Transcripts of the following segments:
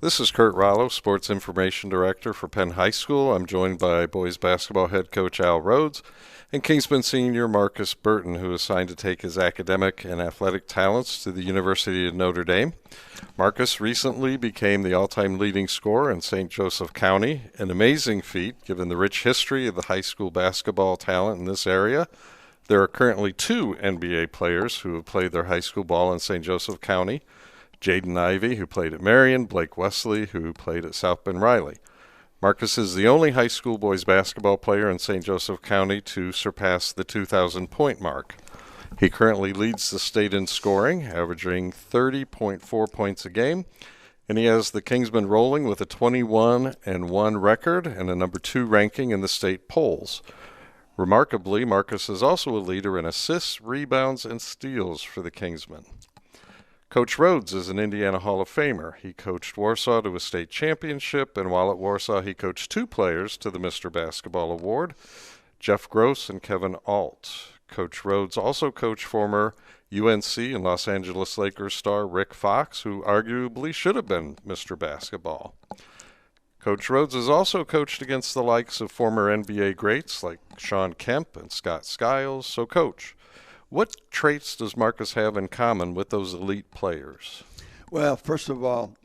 This is Curt Rallo, Sports Information Director for Penn High School. I'm joined by boys basketball head coach Rhodes and Kingsman senior Markus Burton, who is signed to take his academic and athletic talents to the University of Notre Dame. Markus recently became the all-time leading scorer in St. Joseph County, an amazing feat given the rich history of the high school basketball talent in this area. There are currently 2 NBA players who have played their high school ball in St. Joseph County. Jaden Ivey, who played at Marion, Blake Wesley, who played at South Bend Riley. Markus is the only high school boys basketball player in St. Joseph County to surpass the 2,000-point mark. He currently leads the state in scoring, averaging 30.4 points a game, and he has the Kingsmen rolling with a 21-1 record and a number 2 ranking in the state polls. Remarkably, Markus is also a leader in assists, rebounds, and steals for the Kingsmen. Coach Rhodes is an Indiana Hall of Famer. He coached Warsaw to a state championship, and while at Warsaw, he coached 2 players to the Mr. Basketball Award, Jeff Gross and Kevin Alt. Coach Rhodes also coached former UNC and Los Angeles Lakers star Rick Fox, who arguably should have been Mr. Basketball. Coach Rhodes has also coached against the likes of former NBA greats like Sean Kemp and Scott Skiles. So, Coach, what traits does Markus have in common with those elite players? Well, first of all,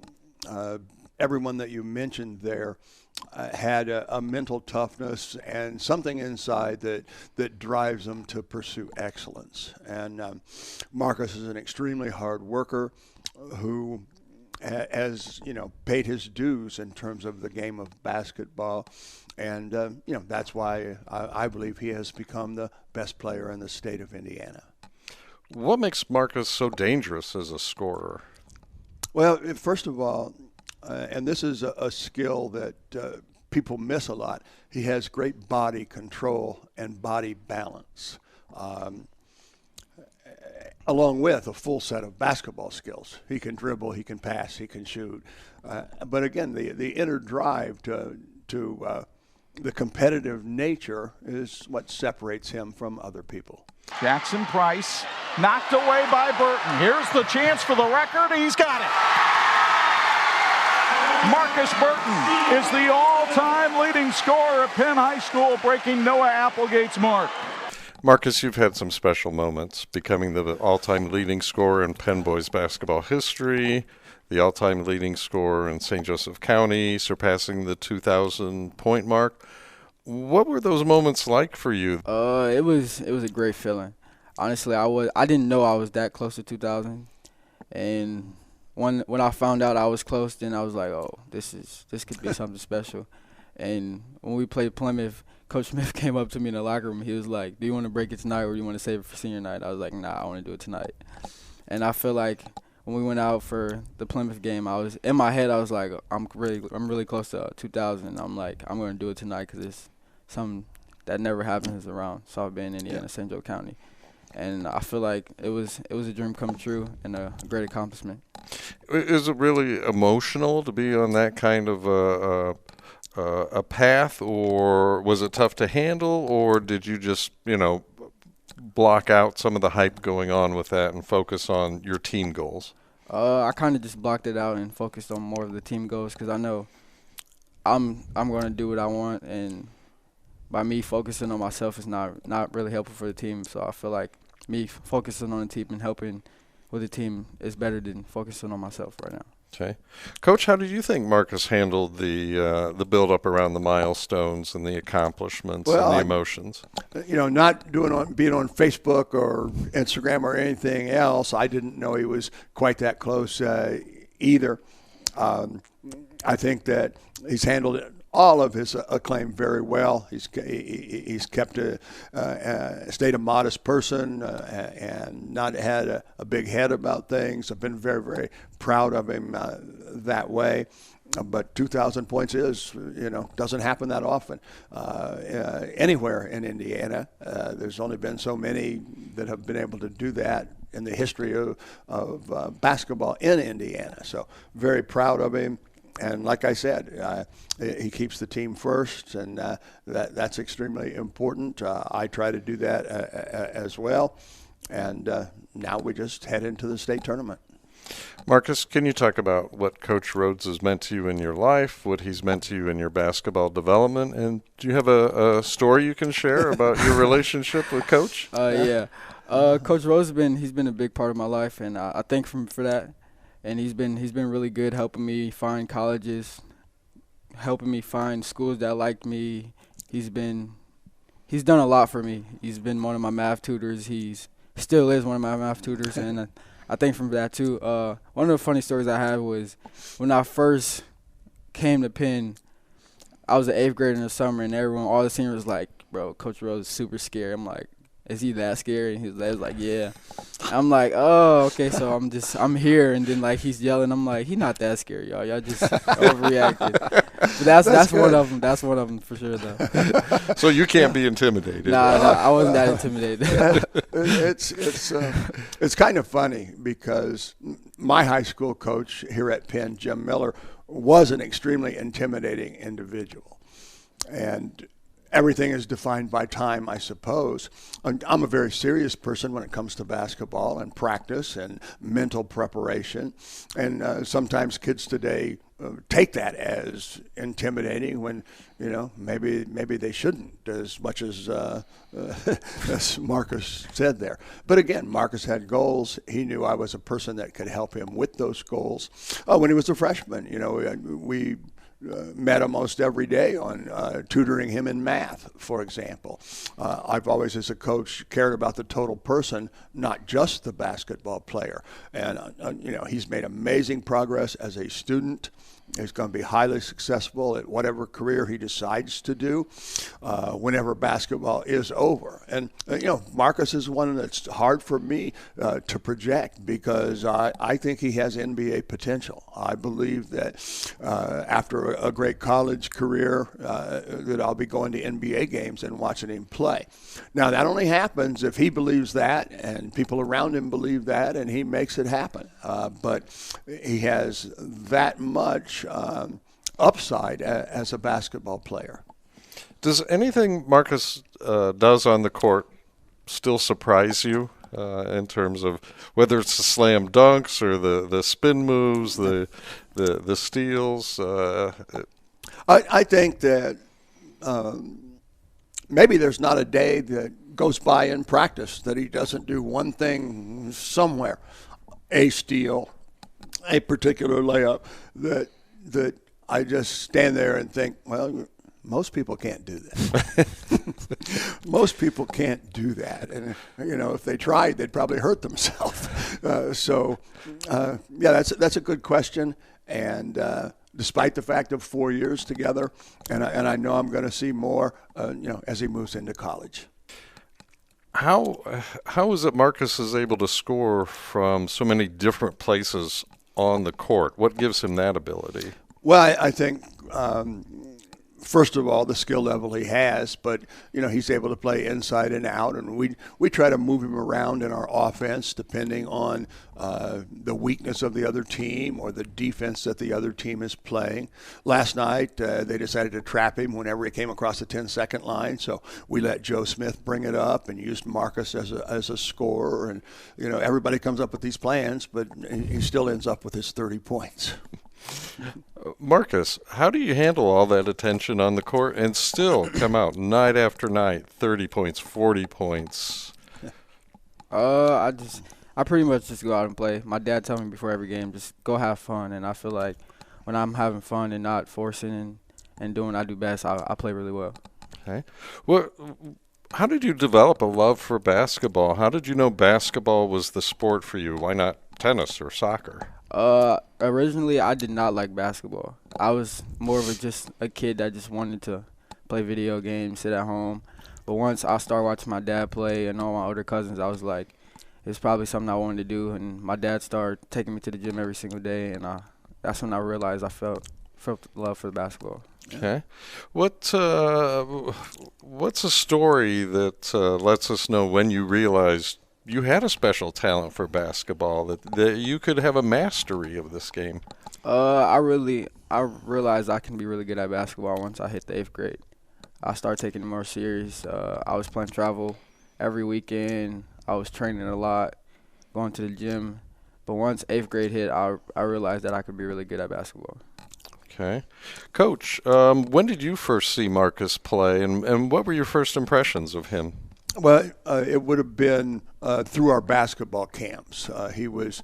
everyone that you mentioned there had a mental toughness and something inside that drives them to pursue excellence. And Markus is an extremely hard worker who has, paid his dues in terms of the game of basketball. And, that's why I believe he has become the best player in the state of Indiana. What makes Markus so dangerous as a scorer? Well, first of all, and this is a skill that people miss a lot, he has great body control and body balance, along with a full set of basketball skills. He can dribble, he can pass, he can shoot. But again, the inner drive to the competitive nature is what separates him from other people. Jackson Price knocked away by Burton. Here's the chance for the record. He's got it. Markus Burton is the all-time leading scorer at Penn High School, breaking Noah Applegate's mark. Markus, you've had some special moments, becoming the all-time leading scorer in Penn boys basketball history, the all-time leading scorer in St. Joseph County, surpassing the 2,000-point mark. What were those moments like for you? It was a great feeling. Honestly, I didn't know I was that close to 2,000, and when I found out I was close, then I was like, oh, this could be something special. And when we played Plymouth, Coach Smith came up to me in the locker room. He was like, do you want to break it tonight or do you want to save it for senior night? I was like, nah, I want to do it tonight. And I feel like when we went out for the Plymouth game, I was in my head, I was like, I'm really close to 2,000. I'm like, I'm going to do it tonight because it's something that never happens around South Bend, Indiana, St. Joe County. And I feel like it was a dream come true and a great accomplishment. Is it really emotional to be on that kind of a path, or was it tough to handle, or did you just, block out some of the hype going on with that and focus on your team goals? I kind of just blocked it out and focused on more of the team goals because I know I'm going to do what I want, and by me focusing on myself is not really helpful for the team. So I feel like me focusing on the team and helping with the team is better than focusing on myself right now. Okay. Coach, how did you think Markus handled the build-up around the milestones and the accomplishments and the emotions? Not being on Facebook or Instagram or anything else, I didn't know he was quite that close either. I think that he's handled all of his acclaim very well. He's kept stayed a modest person and not had a big head about things. I've been very, very proud of him that way. But 2,000 points doesn't happen that often anywhere in Indiana. There's only been so many that have been able to do that in the history of basketball in Indiana. So very proud of him. And like I said, he keeps the team first, and that's extremely important. I try to do that as well. And now we just head into the state tournament. Marcus, can you talk about what Coach Rhodes has meant to you in your life, what he's meant to you in your basketball development, and do you have a story you can share about your relationship with Coach? Yeah. Coach Rhodes he's been a big part of my life, and I thank him for that. And he's been really good, helping me find colleges, helping me find schools that liked me. He's done a lot for me. He's been one of my math tutors. He's still is one of my math tutors, and I thank him for that too. One of the funny stories I had was when I first came to Penn, I was an 8th grader in the summer, and all the seniors was like, "Bro, Coach Rhodes is super scary." I'm like, "Is he that scary?" And he was like, "Yeah." I'm like, "Oh, okay." So I'm here, and then like he's yelling. I'm like, "He's not that scary, y'all. Y'all just overreacted." But that's one of them. That's one of them for sure, though. So you can't be intimidated. Nah, I wasn't that intimidated. It's kind of funny because my high school coach here at Penn, Jim Miller, was an extremely intimidating individual, and everything is defined by time, I suppose. I'm a very serious person when it comes to basketball and practice and mental preparation. And sometimes kids today take that as intimidating when, maybe they shouldn't, as much as Marcus said there. But again, Marcus had goals. He knew I was a person that could help him with those goals. When he was a freshman, we met almost every day on tutoring him in math, for example. I've always, as a coach, cared about the total person, not just the basketball player. And, he's made amazing progress as a student. He's going to be highly successful at whatever career he decides to do whenever basketball is over. And, Marcus is one that's hard for me to project because I think he has NBA potential. I believe that after a great college career that I'll be going to NBA games and watching him play. Now, that only happens if he believes that and people around him believe that and he makes it happen. But he has that much upside as a basketball player. Does anything Marcus does on the court still surprise you in terms of whether it's the slam dunks or the spin moves, the steals? I think that maybe there's not a day that goes by in practice that he doesn't do one thing somewhere, a steal, a particular layup that I just stand there and think, well, most people can't do that. Most people can't do that. And, if they tried, they'd probably hurt themselves. That's a good question. And despite the fact of 4 years together, and I know I'm going to see more, as he moves into college. How is it Marcus is able to score from so many different places on the court? What gives him that ability? Well, I think, first of all, the skill level he has, but, he's able to play inside and out, and we try to move him around in our offense depending on the weakness of the other team or the defense that the other team is playing. Last night, they decided to trap him whenever he came across the 10-second line, so we let Joe Smith bring it up and used Marcus as a scorer, and, everybody comes up with these plans, but he still ends up with his 30 points. Marcus, how do you handle all that attention on the court and still come out night after night, 30 points, 40 points? I pretty much just go out and play. My dad tells me before every game, just go have fun. And I feel like when I'm having fun and not forcing and doing what I do best, I play really well. Okay. Well, how did you develop a love for basketball? How did you know basketball was the sport for you? Why not tennis or soccer? Originally, I did not like basketball. I was more of just a kid that just wanted to play video games, sit at home. But once I started watching my dad play and all my older cousins, I was like, it's probably something I wanted to do. And my dad started taking me to the gym every single day, and that's when I realized I felt love for the basketball. Okay. What's a story that lets us know when you realized you had a special talent for basketball, that you could have a mastery of this game? I realized I can be really good at basketball once I hit the 8th grade. I started taking it more serious. I was playing travel every weekend. I was training a lot, going to the gym But once 8th grade hit, I realized that I could be really good at basketball. Okay. Coach, when did you first see Markus play, and what were your first impressions of him? Well, it would have been through our basketball camps. He was,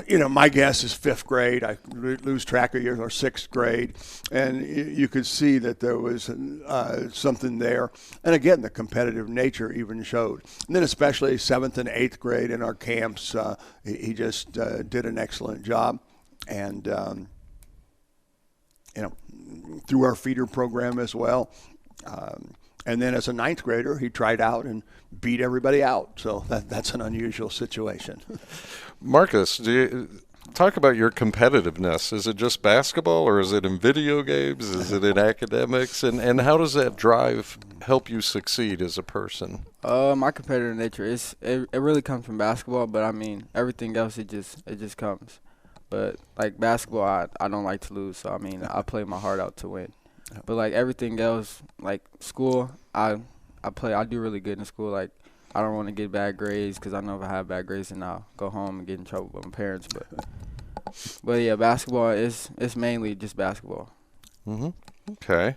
my guess is 5th grade. I lose track of years, or 6th grade. And you could see that there was something there. And again, the competitive nature even showed. And then especially 7th and 8th grade in our camps, he just did an excellent job. And, through our feeder program as well. And then as a 9th grader, he tried out and beat everybody out. So that's an unusual situation. Markus, do you talk about your competitiveness? Is it just basketball, or is it in video games? Is it in academics? And how does that drive help you succeed as a person? My competitive nature it really comes from basketball, but I mean everything else it just comes. But like basketball, I don't like to lose, so I mean I play my heart out to win. But like everything else, like school, I do really good in school. Like I don't want to get bad grades because I know if I have bad grades, then I'll go home and get in trouble with my parents. But yeah, basketball it's mainly just basketball. Okay,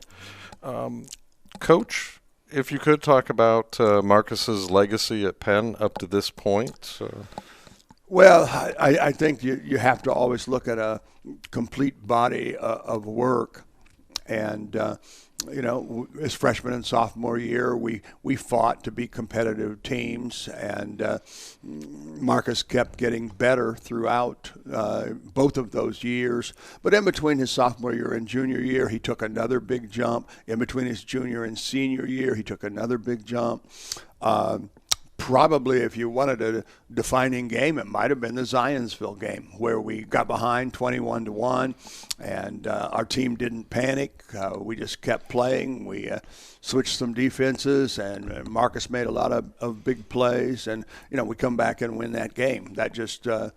Coach, if you could talk about Markus's legacy at Penn up to this point. Well, I think you have to always look at a complete body of work. And, his freshman and sophomore year, we fought to be competitive teams. And Markus kept getting better throughout both of those years. But in between his sophomore year and junior year, he took another big jump. In between his junior and senior year, he took another big jump. Probably, if you wanted a defining game, it might have been the Zionsville game, where we got behind 21-1, and our team didn't panic. We just kept playing. We switched some defenses, and Markus made a lot of big plays, and we come back and win that game. That just, I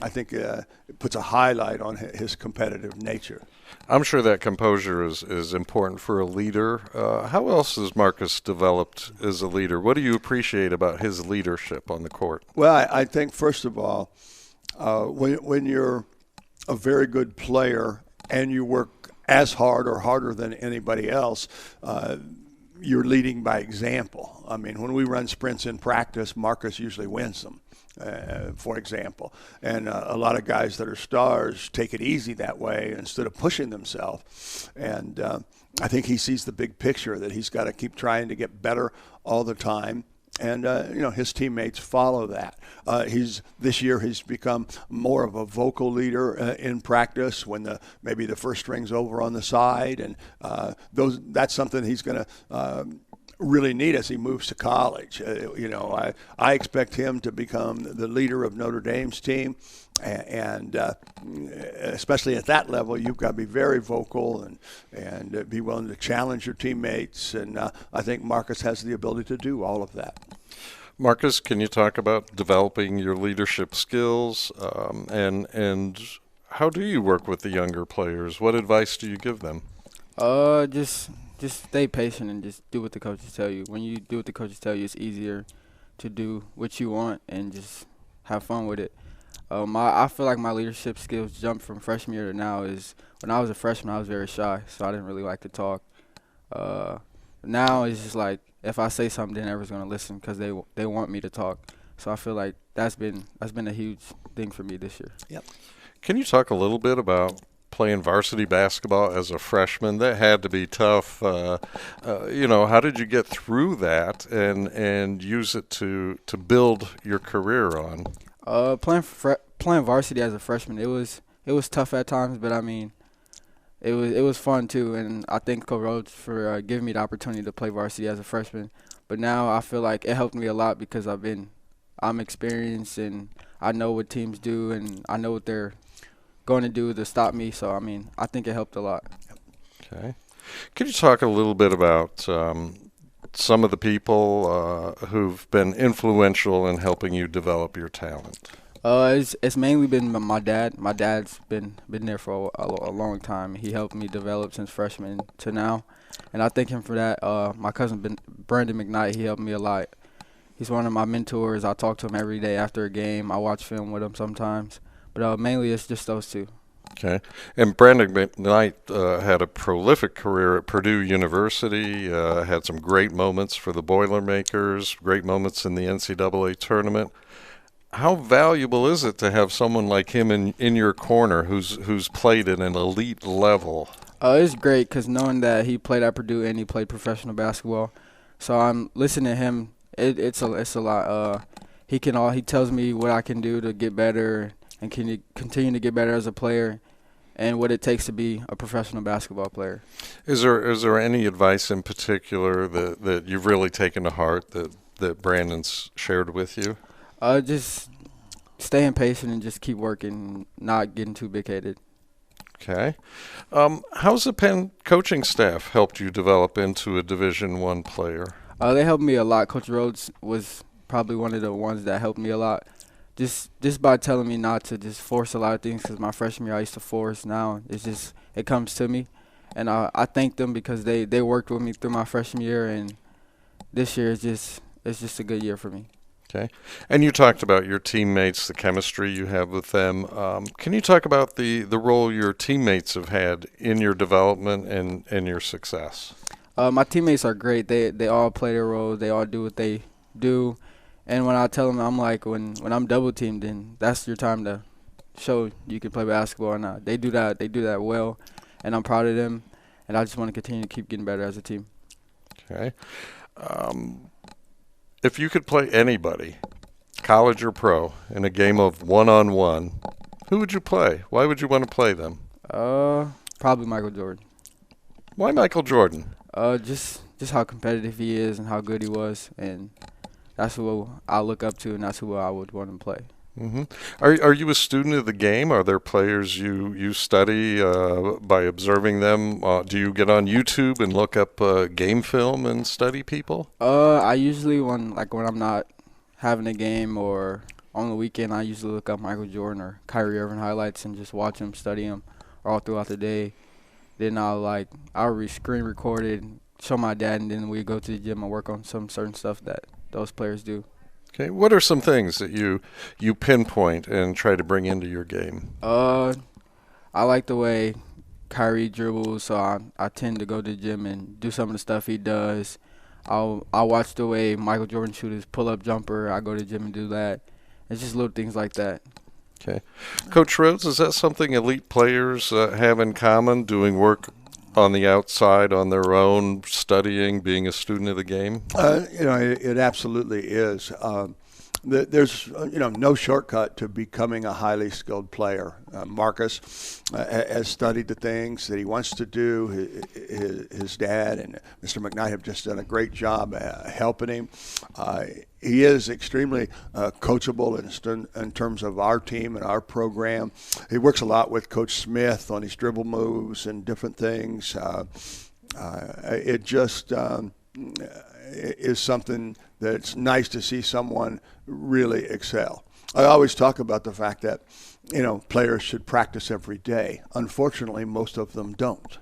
think, it puts a highlight on his competitive nature. I'm sure that composure is important for a leader. How else has Markus developed as a leader? What do you appreciate about his leadership on the court? Well, I think, first of all, when you're a very good player and you work as hard or harder than anybody else, you're leading by example. I mean, when we run sprints in practice, Markus usually wins them. For example, and a lot of guys that are stars take it easy that way instead of pushing themselves. And I think he sees the big picture, that he's got to keep trying to get better all the time. And his teammates follow that. This year he's become more of a vocal leader in practice when maybe the first string's over on the side, and that's something he's going to really need as he moves to college. I expect him to become the leader of Notre Dame's team, and especially at that level, you've got to be very vocal and be willing to challenge your teammates. And I think Markus has the ability to do all of that. Markus, can you talk about developing your leadership skills, and how do you work with the younger players? What advice do you give them? Just stay patient and just do what the coaches tell you. When you do what the coaches tell you, it's easier to do what you want and just have fun with it. I feel like my leadership skills jump from freshman year to now. Is when I was a freshman, I was very shy, so I didn't really like to talk. Now it's just like if I say something, then everyone's gonna listen because they want me to talk. So I feel like that's been a huge thing for me this year. Yep. Can you talk a little bit about playing varsity basketball as a freshman? That had to be tough. How did you get through that and use it to build your career on? Playing varsity as a freshman, it was tough at times, but I mean, it was fun too. And I thank Coach Rhodes for giving me the opportunity to play varsity as a freshman. But now I feel like it helped me a lot because I'm experienced and I know what teams do and I know what they're going to do to stop me. So, I mean, I think it helped a lot. Okay. Could you talk a little bit about some of the people who've been influential in helping you develop your talent? It's mainly been my dad. My dad's been there for a long time. He helped me develop since freshman to now, and I thank him for that. My cousin Brandon McKnight, he helped me a lot. He's one of my mentors. I talk to him every day after a game. I watch film with him sometimes. But mainly it's just those two. Okay. And Brandon McKnight had a prolific career at Purdue University, had some great moments for the Boilermakers, great moments in the NCAA tournament. How valuable is it to have someone like him in your corner who's played at an elite level? It's great because knowing that he played at Purdue and he played professional basketball, so I'm listening to him. It's a lot. He tells me what I can do to get better and can continue to get better as a player, and what it takes to be a professional basketball player. Is there any advice in particular that you've really taken to heart that Brandon's shared with you? Just staying patient and just keep working, not getting too big-headed. Okay. How's the Penn coaching staff helped you develop into a Division I player? They helped me a lot. Coach Rhodes was probably one of the ones that helped me a lot. Just by telling me not to just force a lot of things, because my freshman year I used to force. Now it comes to me, and I thank them because they worked with me through my freshman year, and this year it's just a good year for me. Okay. And you talked about your teammates, the chemistry you have with them. Can you talk about the role your teammates have had in your development and your success? My teammates are great. They all play their role. They all do what they do. And when I tell them, I'm like, when I'm double teamed, then that's your time to show you can play basketball or not. They do that. They do that well, and I'm proud of them. And I just want to continue to keep getting better as a team. Okay. If you could play anybody, college or pro, in a game of one-on-one, who would you play? Why would you want to play them? Probably Michael Jordan. Why Michael Jordan? Just how competitive he is and how good he was, and that's who I look up to, and that's who I would want to play. Mm-hmm. Are you a student of the game? Are there players you study by observing them? Do you get on YouTube and look up game film and study people? I usually when I'm not having a game or on the weekend, I usually look up Michael Jordan or Kyrie Irving highlights and just watch them, study them all throughout the day. Then I'll screen record it, show my dad, and then we go to the gym and work on some certain stuff that those players do. Okay, what are some things that you pinpoint and try to bring into your game? I like the way Kyrie dribbles, so I tend to go to the gym and do some of the stuff he does. I'll watch the way Michael Jordan shoots his pull-up jumper. I go to the gym and do that. It's just little things like that. Okay. Coach Rhodes, is that something elite players have in common, doing work on the outside on their own, studying, being a student of the game? It absolutely is. There's no shortcut to becoming a highly skilled player. Markus has studied the things that he wants to do. His dad and Mr. McKnight have just done a great job helping him. He is extremely coachable in terms of our team and our program. He works a lot with Coach Smith on his dribble moves and different things. It just is something that's nice to see someone really excel. I always talk about the fact that, players should practice every day. Unfortunately, most of them don't.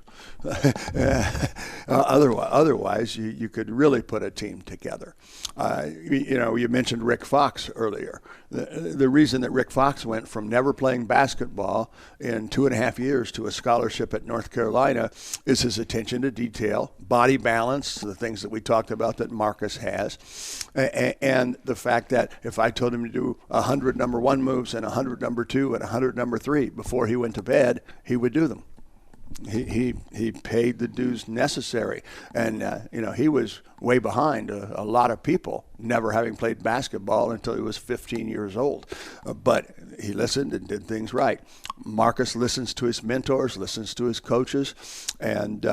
Otherwise, you could really put a team together. You mentioned Rick Fox earlier. The reason that Rick Fox went from never playing basketball in 2.5 years to a scholarship at North Carolina is his attention to detail, body balance, the things that we talked about that Markus has, and the fact that if I told him to do 100 number one moves and 100 number two and 100 number three before he went to bed, he would do them. He paid the dues necessary, and he was way behind a lot of people, never having played basketball until he was 15 years old. But he listened and did things right. Markus listens to his mentors, listens to his coaches, and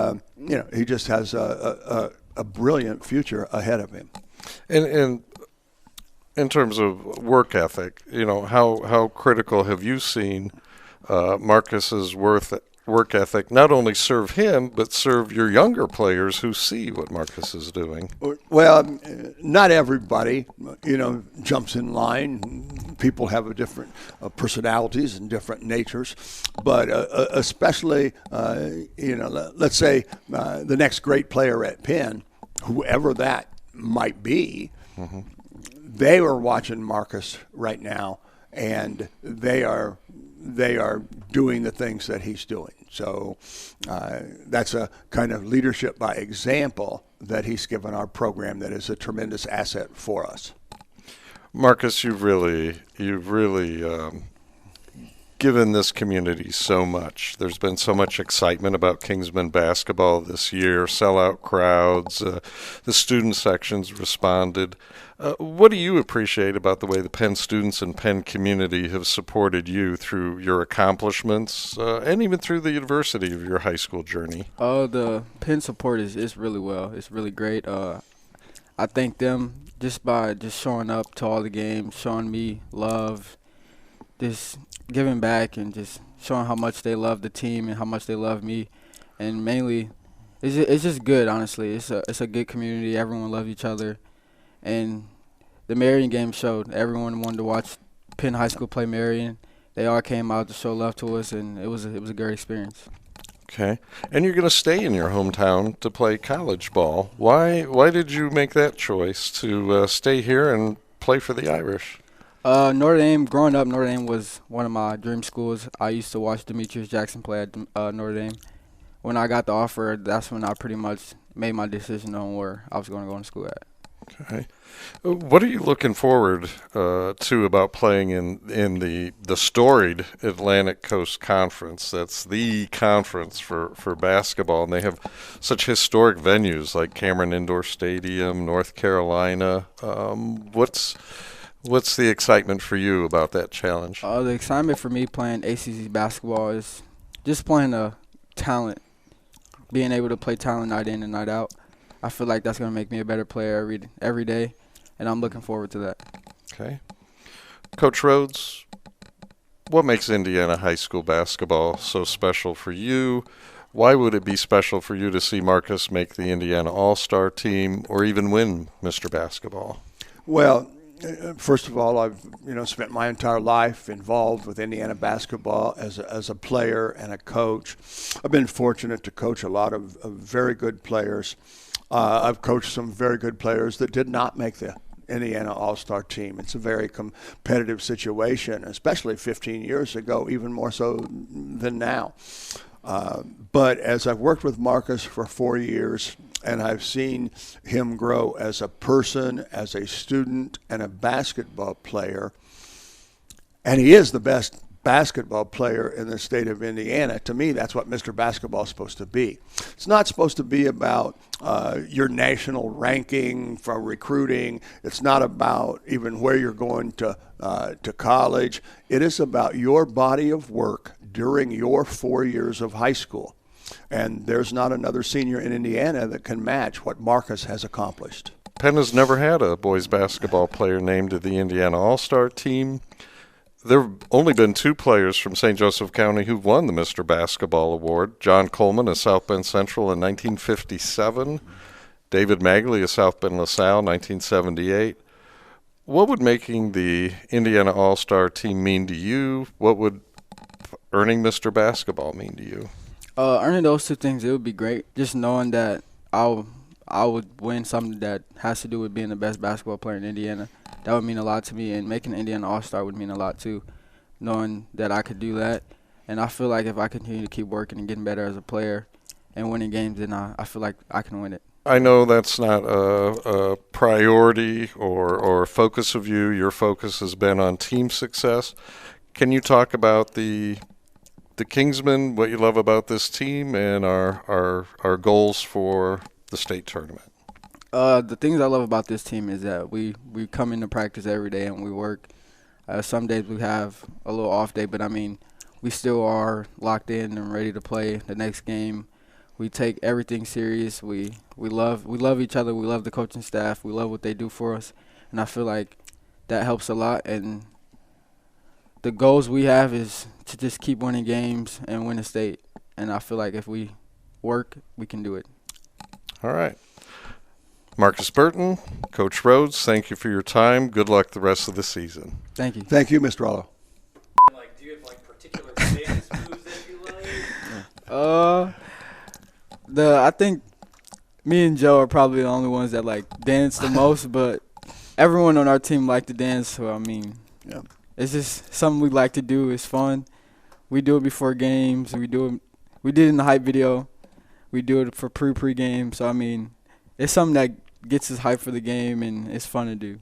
he just has a brilliant future ahead of him. And in terms of work ethic, how critical have you seen Markus's work ethic not only serve him, but serve your younger players who see what Markus is doing? Well, not everybody, jumps in line. People have different personalities and different natures, but especially, let's say the next great player at Penn, whoever that might be, they are watching Markus right now, and they are doing the things that he's doing. So that's a kind of leadership by example that he's given our program that is a tremendous asset for us. Markus, you've really given this community so much. There's been so much excitement about Kingsman basketball this year, sellout crowds, the student sections responded. What do you appreciate about the way the Penn students and Penn community have supported you through your accomplishments and even through the university of your high school journey? The Penn support is really well. It's really great. I thank them just by just showing up to all the games, showing me love, just giving back and just showing how much they love the team and how much they love me. And mainly, it's just good, honestly. It's a good community. Everyone loves each other. And the Marion game showed. Everyone wanted to watch Penn High School play Marion. They all came out to show love to us, and it was a great experience. Okay. And you're going to stay in your hometown to play college ball. Why did you make that choice to stay here and play for the Irish? Notre Dame, growing up, Notre Dame was one of my dream schools. I used to watch Demetrius Jackson play at Notre Dame. When I got the offer, that's when I pretty much made my decision on where I was going to go to school at. Okay. What are you looking forward to about playing in the storied Atlantic Coast Conference? That's the conference for basketball, and they have such historic venues like Cameron Indoor Stadium, North Carolina. What's the excitement for you about that challenge? The excitement for me playing ACC basketball is just playing a talent, being able to play talent night in and night out. I feel like that's going to make me a better player every day, and I'm looking forward to that. Okay. Coach Rhodes, what makes Indiana high school basketball so special for you? Why would it be special for you to see Markus make the Indiana All-Star team or even win Mr. Basketball? Well, first of all, I've spent my entire life involved with Indiana basketball as a player and a coach. I've been fortunate to coach a lot of very good players. I've coached some very good players that did not make the Indiana All-Star team. It's a very competitive situation, especially 15 years ago, even more so than now. But as I've worked with Markus for 4 years, and I've seen him grow as a person, as a student, and a basketball player, and he is the best basketball player in the state of Indiana. To me, that's what Mr. Basketball is supposed to be. It's not supposed to be about your national ranking for recruiting. It's not about even where you're going to college. It is about your body of work during your 4 years of high school. And there's not another senior in Indiana that can match what Markus has accomplished. Penn has never had a boys basketball player named to the Indiana All-Star team. There have only been 2 players from St. Joseph County who've won the Mr. Basketball Award. John Coleman of South Bend Central in 1957. David Magley of South Bend LaSalle, 1978. What would making the Indiana All-Star team mean to you? What would earning Mr. Basketball mean to you? Earning those 2 things, it would be great. Just knowing that I would win something that has to do with being the best basketball player in Indiana. That would mean a lot to me, and making the Indiana All-Star would mean a lot too, knowing that I could do that. And I feel like if I continue to keep working and getting better as a player and winning games, then I feel like I can win it. I know that's not a priority or focus of you. Your focus has been on team success. Can you talk about the Kingsmen, what you love about this team, and our goals for the state tournament? The things I love about this team is that we come into practice every day and we work. Some days we have a little off day, but I mean, we still are locked in and ready to play the next game. We take everything serious. We love each other. We love the coaching staff. We love what they do for us, and I feel like that helps a lot. And the goals we have is to just keep winning games and win the state. And I feel like if we work, we can do it. All right. Markus Burton, Coach Rhodes, thank you for your time. Good luck the rest of the season. Thank you. Thank you, Mr. Rallo. Do you have particular dance moves that you like? I think me and Joe are probably the only ones that dance the most, but everyone on our team liked to dance, so I mean, Yeah. it's just something we like to do. It's fun. We do it before games. We did it in the hype video. We do it for pre-game. So I mean, it's something that gets us hyped for the game, and it's fun to do.